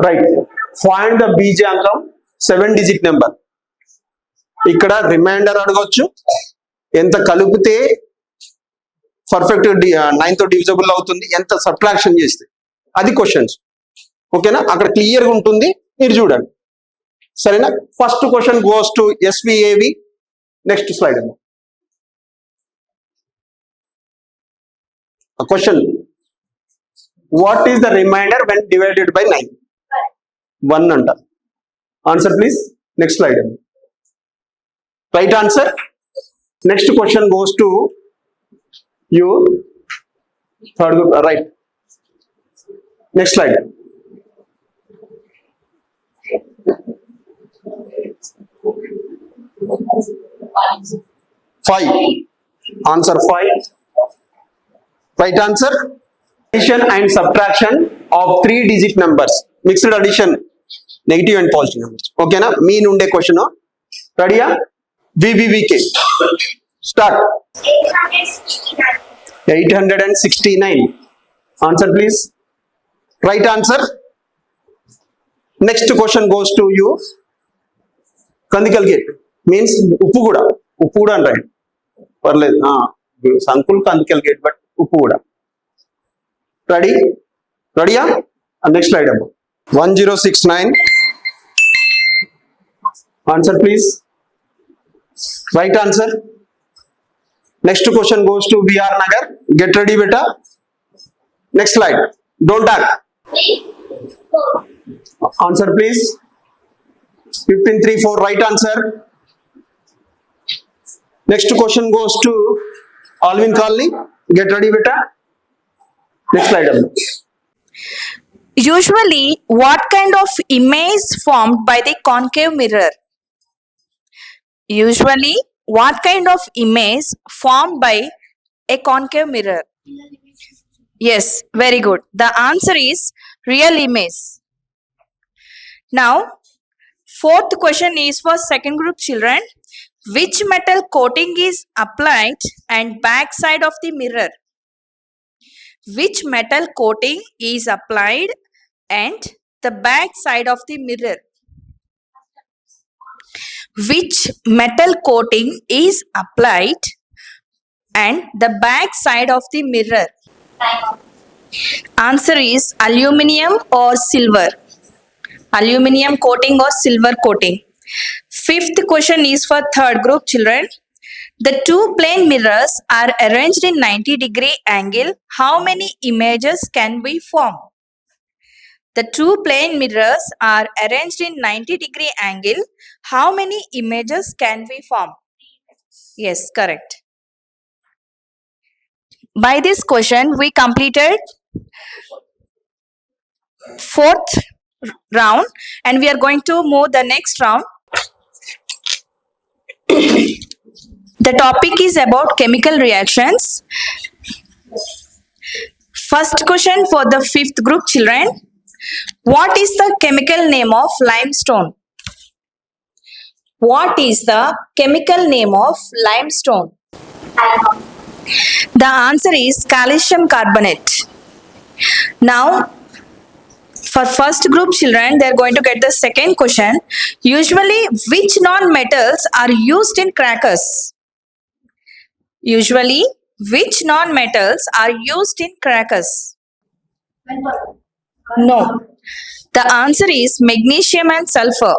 Right. Find the బీజాంకం 7-digit number. ఇక్కడ remainder అడగొచ్చు, ఎంత కలిపితే పర్ఫెక్ట్ 9తో డివిజబుల్ అవుతుంది, ఎంత సబ్ట్రాక్షన్ చేస్తే, అది క్వశ్చన్స్. ఓకేనా, అక్కడ క్లియర్గా ఉంటుంది, మీరు చూడండి. సరేనా. First question goes to SVAV. Next slide అమ్మా. Question, what is the remainder when divided by 9? 1 అంట. Answer please. నెక్స్ట్ స్లైడ్ అమ్మా. Right answer. Next question goes to you. Third group. Right. Next slide. 5. Answer 5. Right answer. Addition and subtraction of 3-digit numbers. Mixed addition, negative and positive numbers. Okay na? Me nunde question. Ready ya? VVVK. Start. 869. Answer please. Right answer. Next question goes to you. Kandikal gate means uppu kuda and right. Parలేదు. Sankuల్ Kandikal gate, but uppu kuda. Ready? Ready ya? Next slide abba. 1069. Answer please. Right answer. Next question goes to VR Nagar. Get ready beta. Next slide. Don't talk. Answer please. 1534. Right answer. Next question goes to Alvin Colony. Get ready beta. Next slide. Usually, what kind of image formed by the concave mirror? Usually, what kind of image formed by a concave mirror? Yes, very good. The answer is real image. Now, fourth question is for second group children. Which metal coating is applied and back side of the mirror? Which metal coating is applied and the back side of the mirror? Which metal coating is applied and the back side of the mirror? Answer is aluminum or silver. Aluminum coating or silver coating. Fifth question is for third group children. The two plane mirrors are arranged in 90-degree angle. How many images can we form? The two plane mirrors are arranged in 90-degree angle. How many images can we form? Yes, correct. By this question, we completed fourth round and we are going to move the next round. The topic is about chemical reactions. First question for the fifth group children. What is the chemical name of limestone? What is the chemical name of limestone? The answer is calcium carbonate. Now, for first group children, they are going to get the second question. Usually, which non-metals are used in crackers? Usually, which non-metals are used in crackers? No. The answer is magnesium and sulfur.